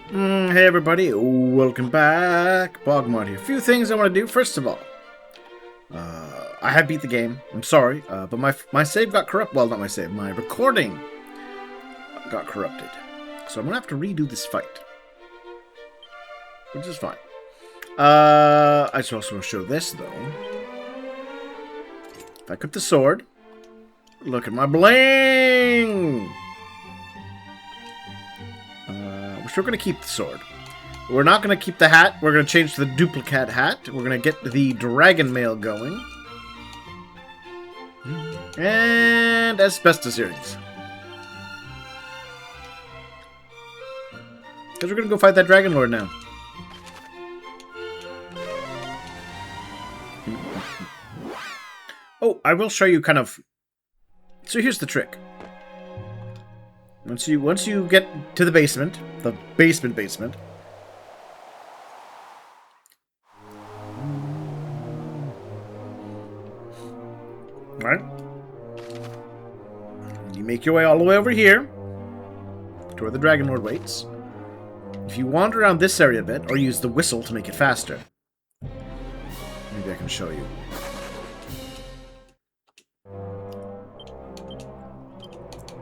Hey everybody, welcome back. BogMod here. A few things I want to do. First of all, I have beat the game. I'm sorry, but my save got corrupt. Well, not my save. My recording got corrupted. So I'm gonna have to redo this fight, which is fine. I just also want to show this though. If I equip the sword, look at my bling. We're going to keep the sword. We're not going to keep the hat. We're going to change to the duplicate hat. We're going to get the dragon mail going. And asbestos earrings. Because we're going to go fight that Dragonlord now. Oh, I will show you kind of... So here's the trick. Once you get to the basement, basement. Alright. You make your way all the way over here to where the Dragonlord waits. If you wander around this area a bit, or use the whistle to make it faster. Maybe I can show you.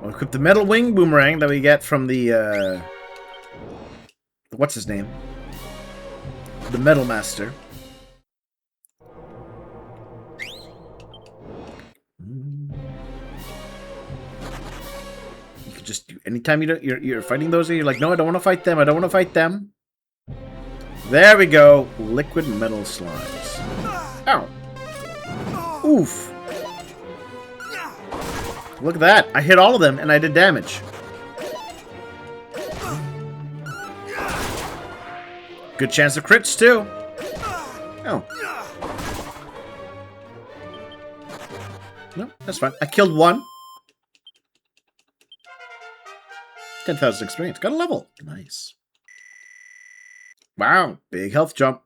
I'll equip the metal wing boomerang that we get from the what's his name? The Metal Master. You could just do anytime you're fighting those, you're like, no, I don't want to fight them. I don't want to fight them. There we go. Liquid metal slimes. Ow. Oof. Look at that. I hit all of them and I did damage. Good chance of crits too. Oh. No, that's fine. I killed one. 10,000 experience. Got a level. Nice. Wow. Big health jump.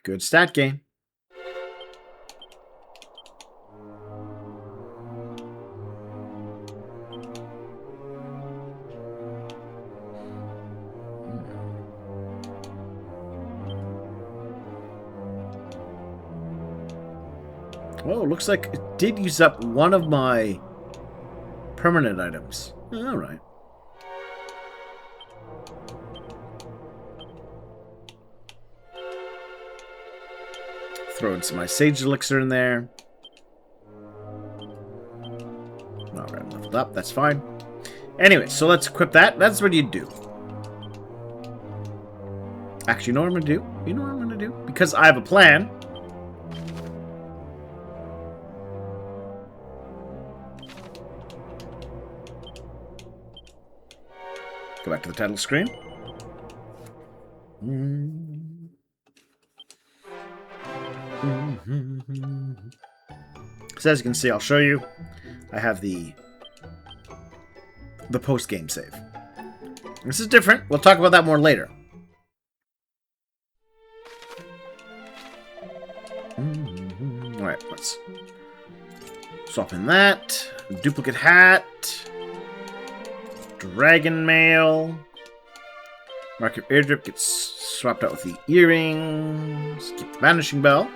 Good stat gain. Oh, looks like it did use up one of my permanent items. Alright. Throw in some of my sage elixir in there. Alright, I'm leveled up. That's fine. Anyway, so let's equip that. That's what you do. Actually, you know what I'm going to do? You know what I'm going to do? Because I have a plan. Go back to the title screen. So as you can see, I'll show you. I have the post-game save. This is different. We'll talk about that more later. Alright, let's swap in that. Duplicate hat. Dragon mail. Market airdrip gets swapped out with the earrings. Keep the vanishing bell.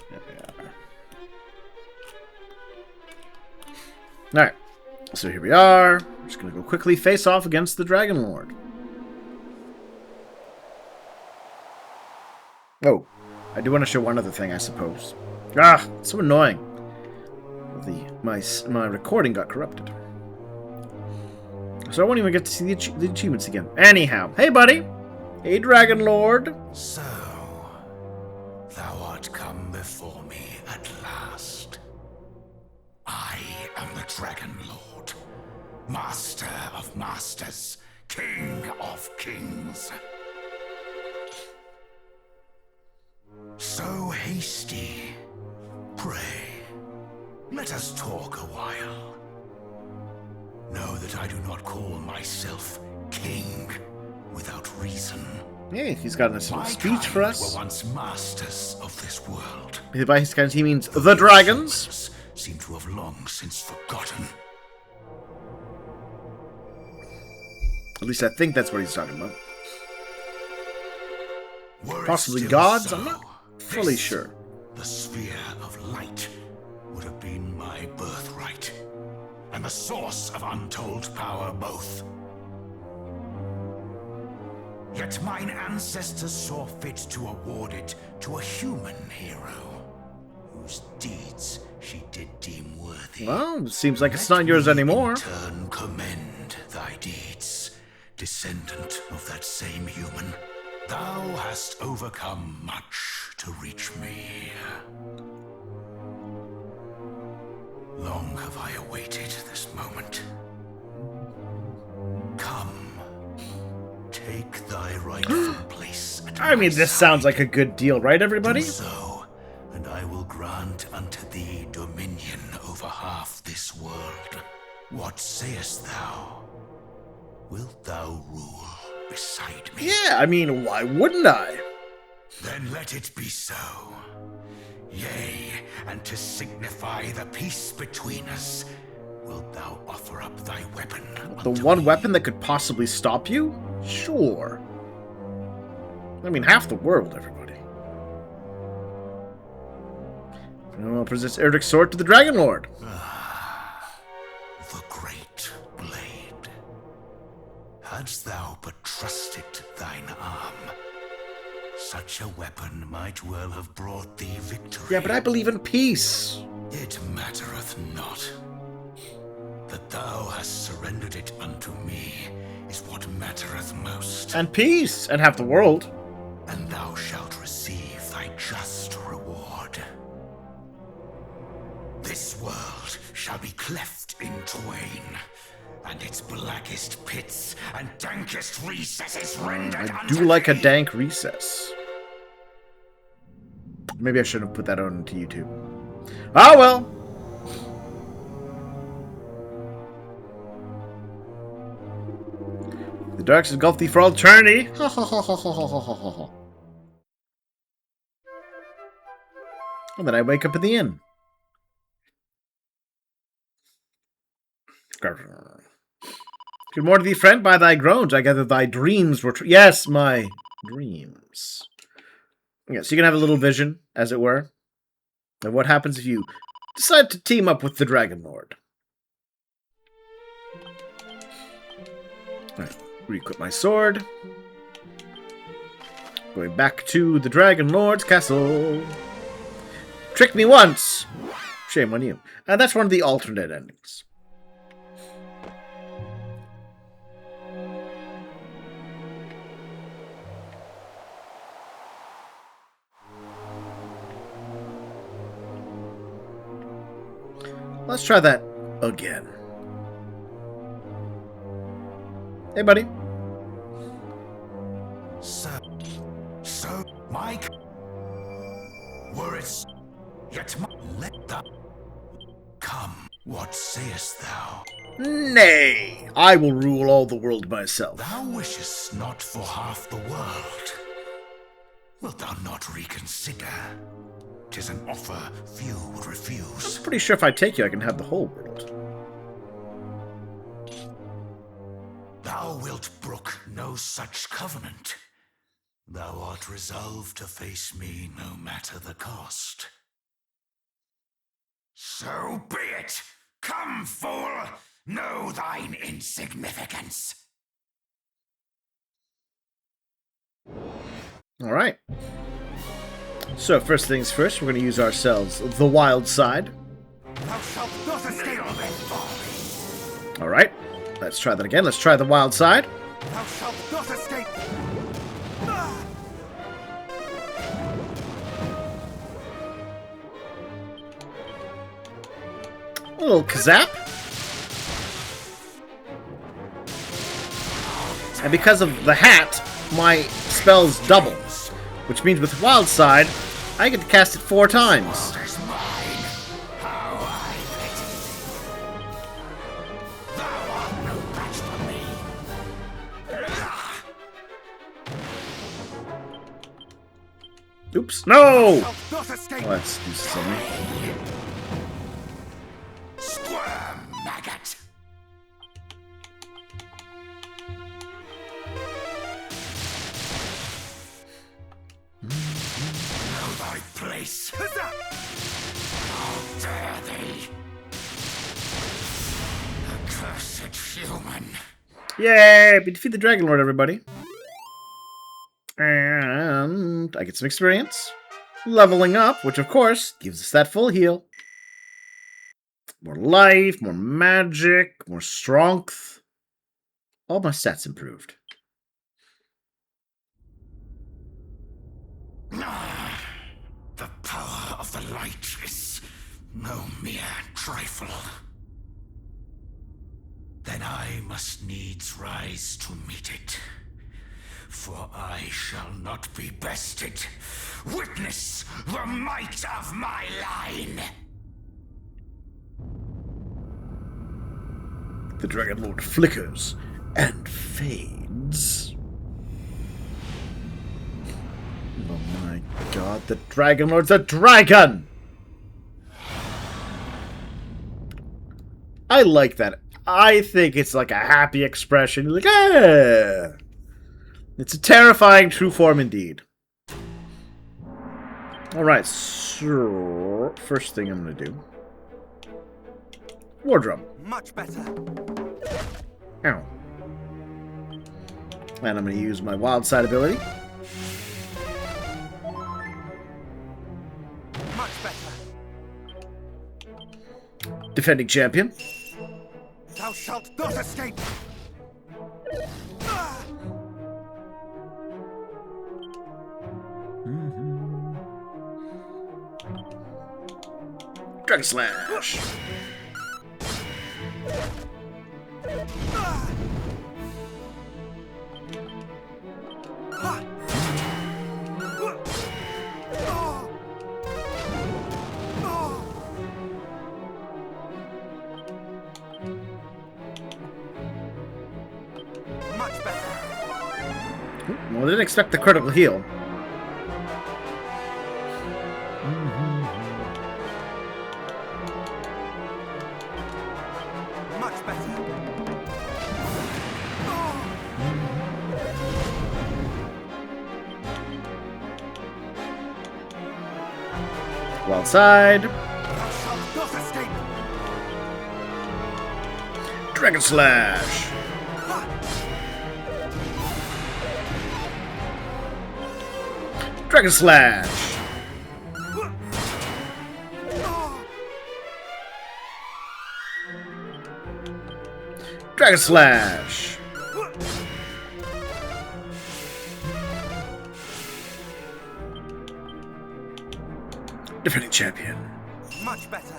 There we are. Alright, so here we are. I'm just going to go quickly face off against the Dragonlord. Oh, I do want to show one other thing, I suppose. Ah, it's so annoying. My recording got corrupted. So I won't even get to see the achievements again. Anyhow, hey buddy! Hey Dragonlord! So, thou art come before me at last. I am the Dragonlord, master of masters, King of Kings. So hasty. Pray, let us talk a while. Know that I do not call myself king without reason. Hey, he's got a speech for us. Were once masters of this world. By his kind, he means the dragons. Seem to have long since forgotten. At least I think that's what he's talking about. Were Possibly it still gods? so, I'm not fully sure. The sphere of light would have been my birthright, and the source of untold power both. Yet mine ancestors saw fit to award it to a human hero, whose deeds she did deem worthy. Well, seems like it's not yours anymore. In turn commend thy deeds, descendant of that same human. Thou hast overcome much to reach me. Long have I awaited this moment. Come, take thy rightful place at I mean, my this side. sounds like a good deal, right, everybody? Do so, and I will grant unto thee dominion over half this world. What sayest thou? Wilt thou rule beside me? Yeah, I mean, why wouldn't I? Then let it be so. Yea, and to signify the peace between us, wilt thou offer up thy weapon? The unto one me? weapon that could possibly stop you? Sure. I mean, half the world, everybody. I'll present Erdrick's sword to the Dragonlord. The great blade. Hadst thou but trusted thine arm, such a weapon might well have brought thee victory. Yeah, but I believe in peace. It mattereth not. That thou hast surrendered it unto me is what mattereth most. And peace. And half the world. And thou shalt receive thy just reward. This world shall be cleft in twain, and its blackest pits and dankest recesses rendered I unto do like a thee. dank recess. Maybe I shouldn't have put that on to YouTube. Oh well. The darks engulf thee for all eternity. And then I wake up in the inn. Good morning, thee friend. By thy groans, I gather thy dreams were true. Yes, my dreams. Yeah, so you can have a little vision, as it were, of what happens if you decide to team up with the Dragonlord. Alright, re-equip my sword. Going back to the Dragonlord's castle. Trick me once! Shame on you. And that's one of the alternate endings. Let's try that again. Hey, buddy. So, Mike, were it yet let thou come, what sayest thou? Nay, I will rule all the world myself. Thou wishest not for half the world. Wilt thou not reconsider? 'Tis an offer few would refuse. I'm pretty sure if I take you, I can have the whole world. Thou wilt brook no such covenant. Thou art resolved to face me no matter the cost. So be it! Come, fool! Know thine insignificance! Alright. So, first things first, we're going to use ourselves the wild side. Thou shalt not escape me! Alright. Let's try that again. Let's try the wild side. Thou shalt not escape! A little kazap. And because of the hat, my spells double. Which means with Wild Side, I get to cast it 4 times. Oops, no! Oh, that's silly. Squirm, maggot! Know thy place. How dare thee! Accursed human! Yay! We defeat the Dragonlord, everybody. And I get some experience. Leveling up, which of course gives us that full heal. More life, more magic, more strength. All my stats improved. The power of the light is no mere trifle. Then I must needs rise to meet it. For I shall not be bested. Witness the might of my line! The Dragonlord flickers and fades. Oh my god, the Dragonlord's a dragon! I like that. I think it's like a happy expression. Like, ah! It's a terrifying true form indeed. Alright, so first thing I'm gonna do. War drum. Much better. Ow. And I'm gonna use my wild side ability. Much better. Defending champion. Thou shalt not escape. Dragon Slash. Much better. Well, I didn't expect the critical heal. Much better. Wild side. Thou shalt not escape. Dragon Slash. Dragon Slash. Dragon Slash. Defending champion. Much better.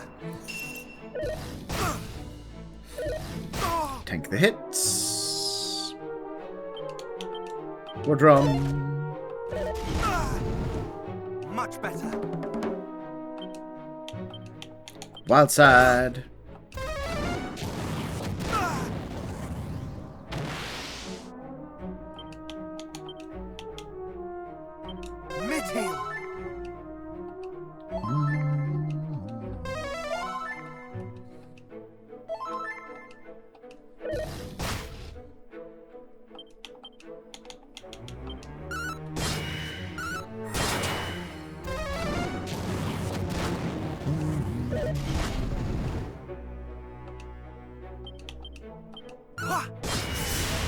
Tank the hits. War drum. Much better. Wild side. Mid-heal.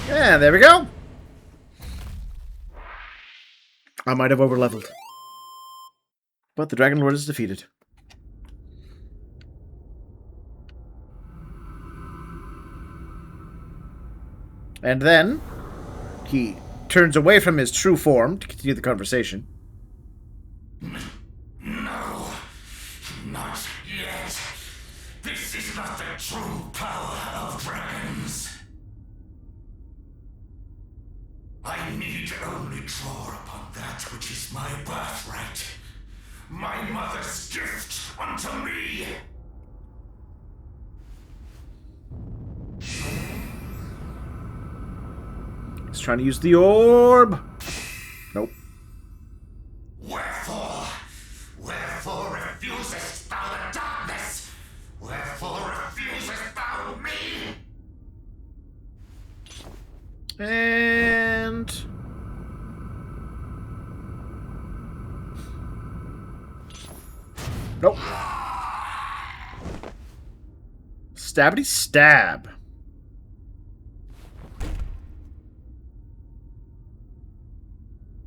Yeah, there we go. I might have overleveled. But the Dragonlord is defeated. And then he turns away from his true form to continue the conversation. No, not yet. This is not the true power of dragons. I need only draw upon that which is my birthright, my mother's gift unto me. He's trying to use the orb. Nope. Wherefore refusest thou the darkness? Wherefore refusest thou me? And... nope. Stabbity stab.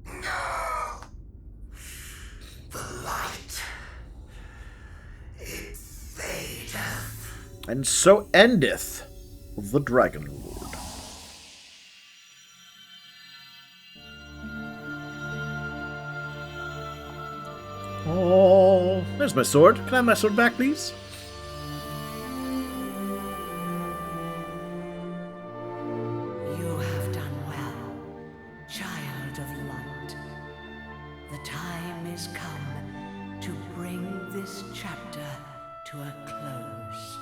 No. The light. It fadeth. And so endeth the Dragonlord. Oh, there's my sword. Can I have my sword back, please? You have done well, child of light. The time is come to bring this chapter to a close.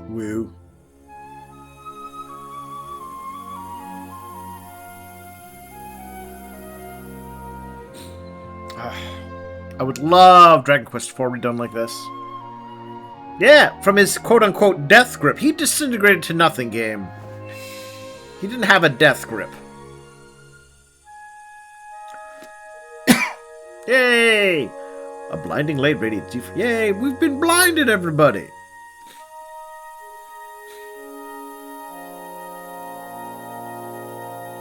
Woo. I would love Dragon Quest IV redone like this. Yeah, from his quote-unquote death grip. He disintegrated to nothing, game. He didn't have a death grip. Yay! A blinding light radiates you. Yay, we've been blinded, everybody!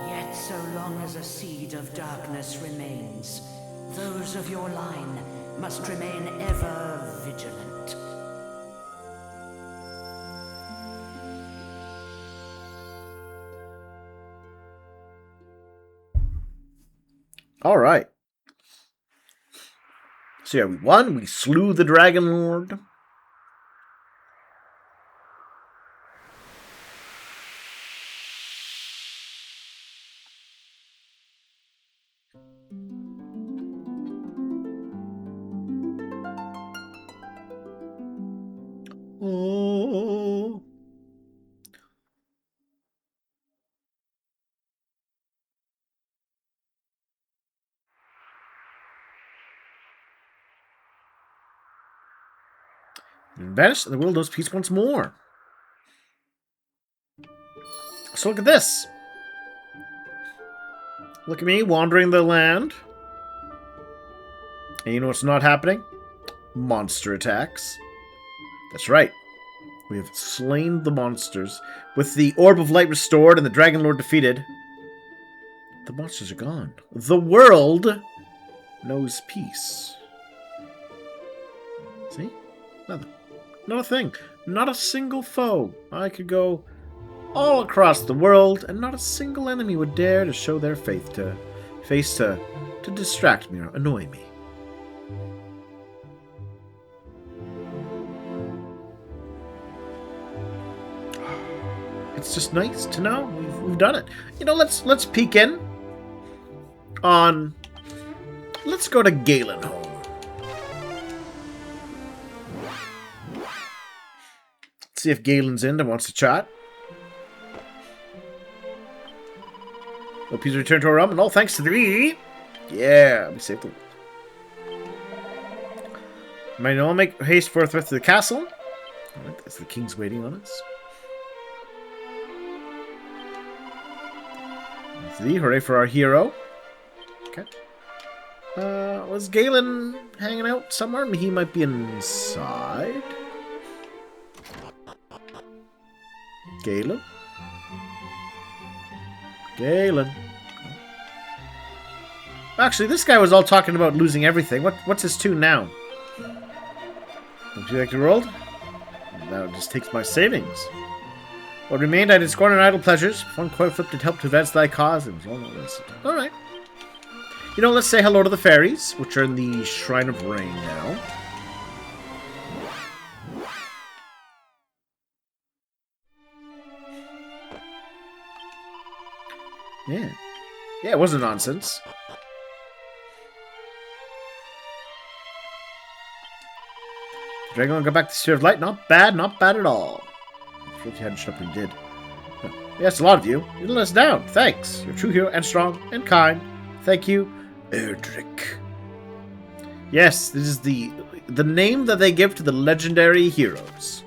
Yet so long as a seed of darkness remains, those of your line must remain ever vigilant. All right. So yeah, we won. We slew the Dragonlord. Oh. Vanished, and the world knows peace once more. So look at this. Look at me wandering the land. And you know what's not happening? Monster attacks. That's right. We have slain the monsters. With the Orb of Light restored and the Dragonlord defeated, the monsters are gone. The world knows peace. See? Nothing. Not a thing. Not a single foe. I could go all across the world, and not a single enemy would dare to show their face to distract me or annoy me. It's just nice to know we've done it. You know, let's peek in on. Let's go to Galenholm. See if Galen's in and wants to chat. Hope he's returned to our realm, and all thanks to thee. Yeah, we saved the world. Might all make haste forthwith to the castle. Alright, as the king's waiting on us. Thee, hooray for our hero. Okay. Was Galen hanging out somewhere? He might be inside. Galen? Galen. Actually, this guy was all talking about losing everything. What's his tune now? Don't you like the world? Now it just takes my savings. What remained, I did scorn and idle pleasures. One coin flip did help to advance thy cause. It was all wasted. Alright. You know, let's say hello to the fairies, which are in the Shrine of Rain now. Yeah. Yeah, it wasn't nonsense. Dragonlord got back to the Sphere of Light. Not bad at all. I thought you hadn't shut up when you did. Huh. Yes, a lot of you. You didn't let us down. Thanks. You're a true hero and strong and kind. Thank you, Erdrick. Yes, this is the name that they give to the legendary heroes.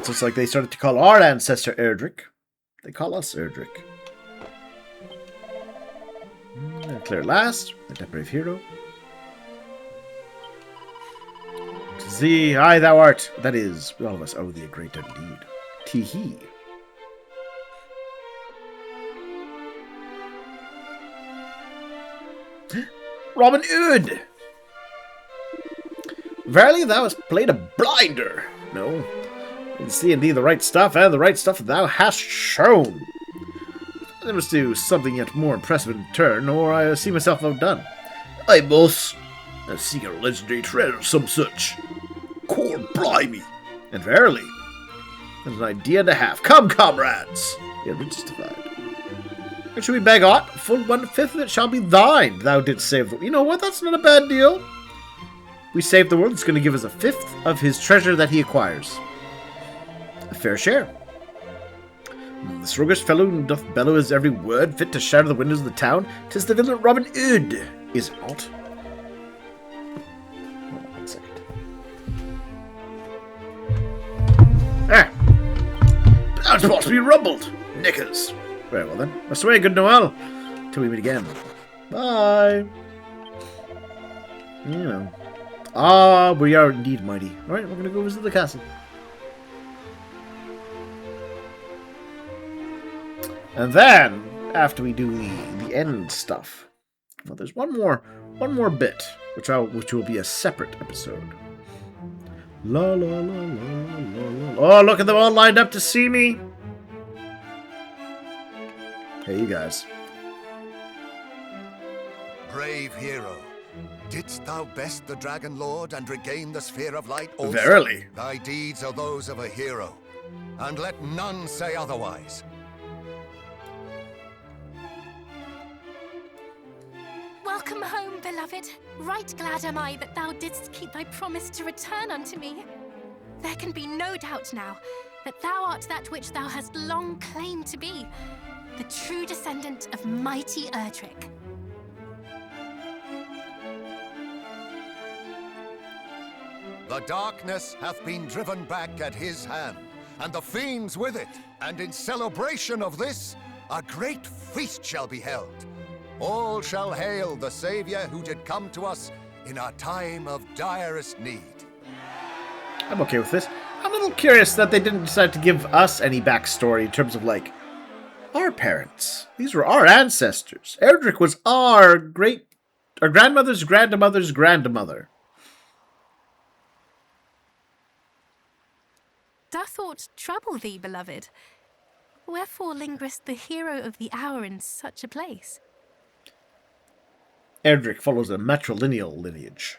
So it's like they started to call our ancestor Erdrick. They call us Erdrick. Clear last. That brave hero. Thee, aye, thou art. That is, all of us owe thee a great indeed. Tee-hee. Robin Hood! Verily thou hast played a blinder. No. I see indeed the right stuff, and the right stuff thou hast shown. I must do something yet more impressive in turn, or I see myself outdone. Aye, boss. I seek a legendary treasure, some such. Core blimey. And verily, that's an idea and a half. Come, comrades! We have been justified. And should we beg aught? Full 1/5 of it shall be thine. Thou didst save the world. You know what? That's not a bad deal. We save the world. It's going to give us 1/5 of his treasure that he acquires. A fair share. This roguish fellow doth bellow his every word, fit to shatter the windows of the town. 'Tis the villain Robin Hood, is it not? Hold on 1 second. Ah! That's supposed to be rumbled! Knickers! Very well then. Rest away, good Noel! Till we meet again. Bye! You know. Ah, we are indeed mighty. Alright, we're gonna go visit the castle. And then, after we do the end stuff, well, there's one more bit, which will be a separate episode. La la la la la la. Oh, look at them all lined up to see me. Hey, you guys. Brave hero, didst thou best the Dragonlord and regain the Sphere of Light also? Verily. Thy deeds are those of a hero, and let none say otherwise. Welcome home, beloved. Right glad am I that thou didst keep thy promise to return unto me. There can be no doubt now that thou art that which thou hast long claimed to be, the true descendant of mighty Erdrick. The darkness hath been driven back at his hand, and the fiends with it, and in celebration of this, a great feast shall be held. All shall hail the Savior who did come to us in our time of direst need. I'm okay with this. I'm a little curious that they didn't decide to give us any backstory in terms of, like, our parents. These were our ancestors. Erdrick was our grandmother's grandmother's grandmother. Doth aught trouble thee, beloved? Wherefore lingerest the hero of the hour in such a place? Erdrick follows a matrilineal lineage.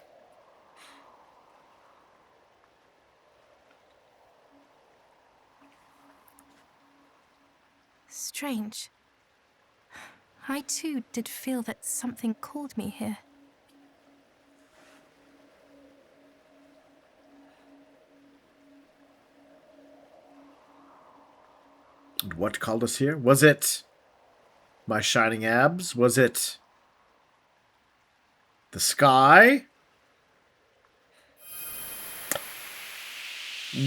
Strange. I too did feel that something called me here. And what called us here? Was it my shining abs? Was it the sky?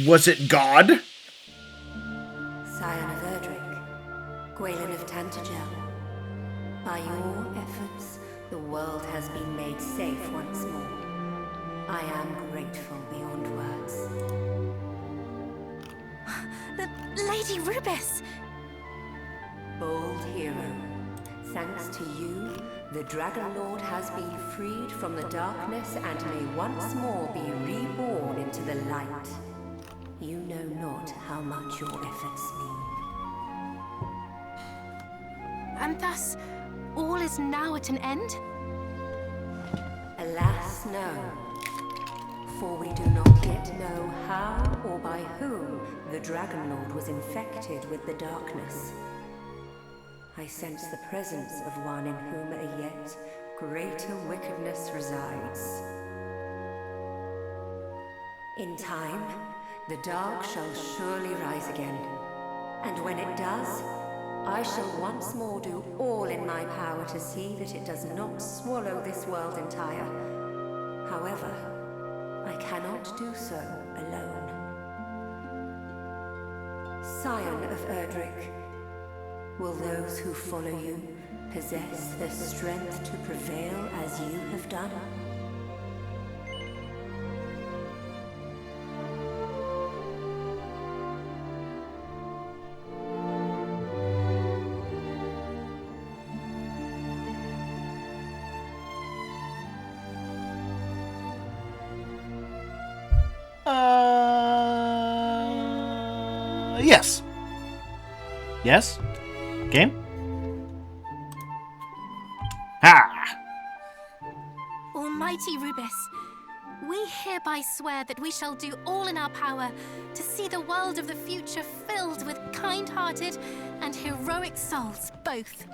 Was it God? Scion of Erdrick, Gwaelin of Tantagel. By your efforts, the world has been made safe once more. I am grateful beyond words. Lady Rubis! Bold hero, thanks to you, the Dragonlord has been freed from the darkness and may once more be reborn into the light. You know not how much your efforts mean. And thus, all is now at an end? Alas, no. For we do not yet know how or by whom the Dragonlord was infected with the darkness. I sense the presence of one in whom a yet greater wickedness resides. In time, the dark shall surely rise again, and when it does, I shall once more do all in my power to see that it does not swallow this world entire. However, I cannot do so alone. Scion of Erdrick, will those who follow you possess the strength to prevail as you have done? Yes. Yes? Game? Ha! Almighty Rubis, we hereby swear that we shall do all in our power to see the world of the future filled with kind-hearted and heroic souls both.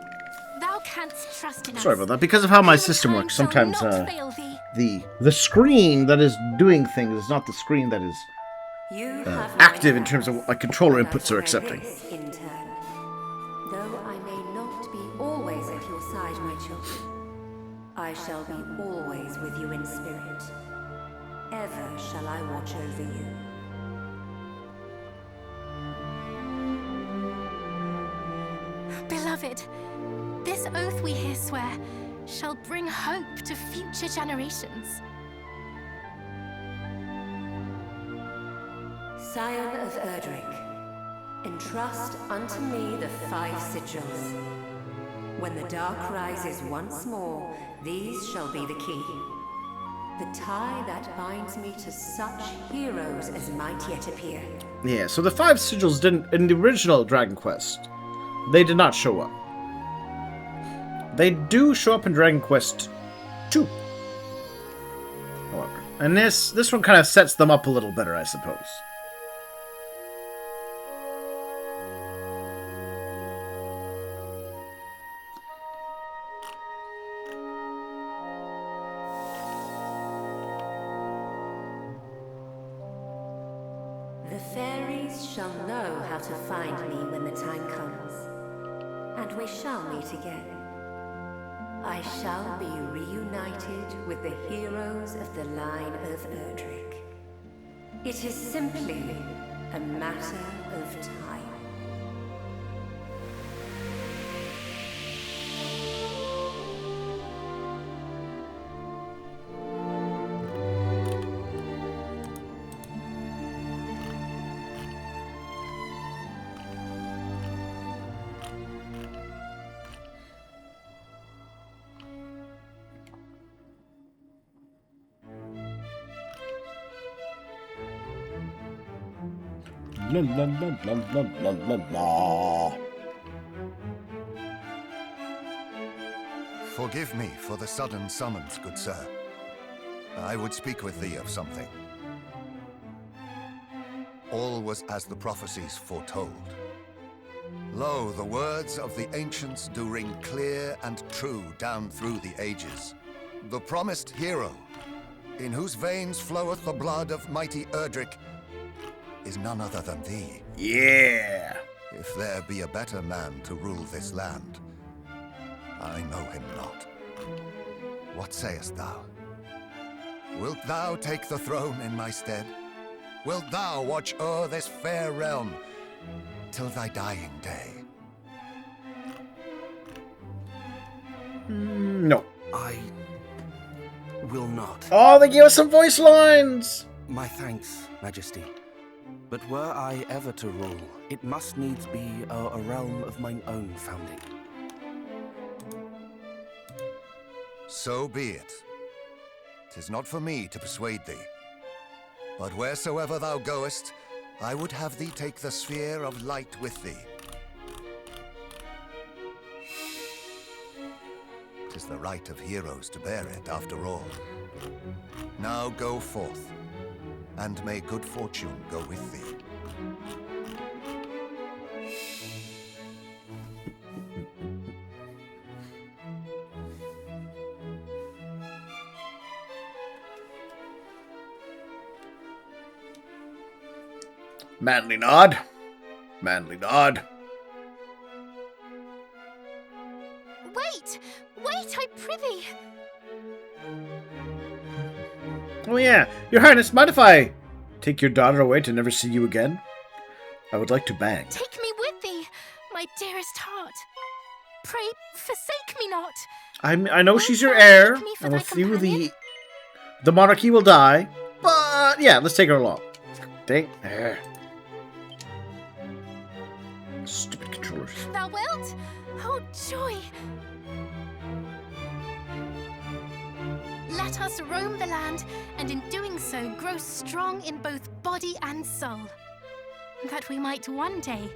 Thou canst trust in us. Sorry about that. Because of how my Humankind system works, shall sometimes not fail thee. the screen that is doing things is not the screen that is You have active my in terms of thanks, what controller and I inputs are share accepting. this in turn. Though I may not be always at your side, my children, I shall be always with you in spirit. Ever shall I watch over you. Beloved, this oath we here swear shall bring hope to future generations. Scion of Erdrick, entrust unto me the 5 sigils. When the dark rises once more, these shall be the key. The tie that binds me to such heroes as might yet appear. Yeah, so the 5 sigils didn't, in the original Dragon Quest, they did not show up. They do show up in Dragon Quest 2. However. And this one kind of sets them up a little better, I suppose. The fairies shall know how to find me when the time comes, and we shall meet again. I shall be reunited with the heroes of the line of Erdrick. It is simply a matter of time. La la la la la la la la. Forgive me for the sudden summons, good sir. I would speak with thee of something. All was as the prophecies foretold. Lo, the words of the ancients do ring clear and true down through the ages. The promised hero, in whose veins floweth the blood of mighty Erdrick, is none other than thee. Yeah. If there be a better man to rule this land, I know him not. What sayest thou? Wilt thou take the throne in my stead? Wilt thou watch o'er this fair realm till thy dying day? No. I will not. Oh, they gave us some voice lines! My thanks, Majesty. But were I ever to rule, it must needs be a realm of mine own founding. So be it. 'Tis not for me to persuade thee. But wheresoever thou goest, I would have thee take the sphere of light with thee. 'Tis the right of heroes to bear it, after all. Now go forth, and may good fortune go with thee. Manly nod. Manly nod. Wait! Wait, I prithee! Oh yeah, Your Highness, mind if I take your daughter away to never see you again? I would like to bang. Take me with thee, my dearest heart. Pray, forsake me not. I know Wilt she's your thou heir, take me for and thy with you companion? the monarchy will die. But yeah, let's take her along. Dang. Stupid controllers. Thou wilt? Oh, joy! Let us roam the land, and in doing so grow strong in both body and soul, that we might one day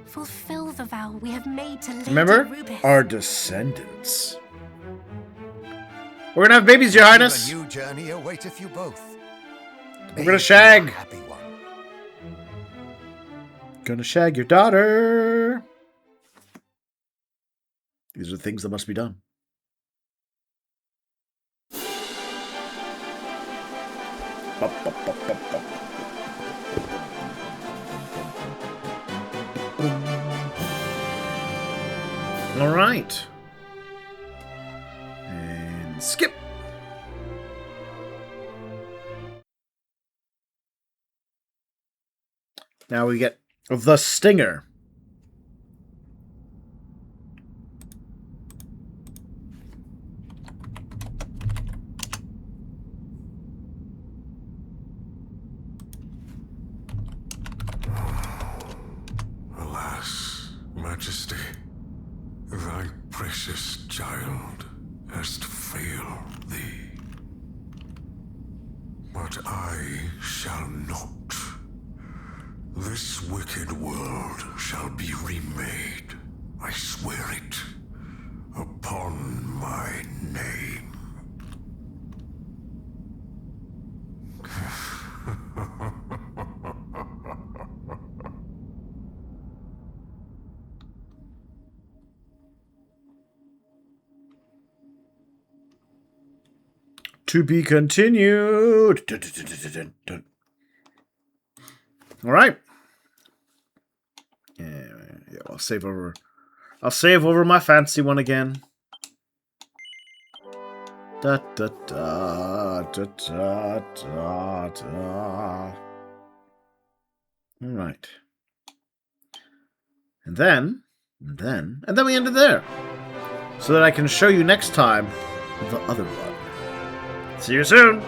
fulfill the vow we have made to Lady Remember? Rubis. Our descendants. We're gonna have babies, Your Highness. A new journey awaiteth you both. We're gonna shag. Be a happy one. Gonna shag your daughter. These are things that must be done. Bop, bop, bop, bop, bop. All right. And skip. Now we get the Stinger. Alas, Majesty, thy precious child hast failed thee. But I shall not. This wicked world shall be remade. I swear it. Upon my name. To be continued. All right. Yeah, I'll save over. I'll save over my fancy one again. Da da da da da da da. All right. And then we ended there, so that I can show you next time the other one. See you soon.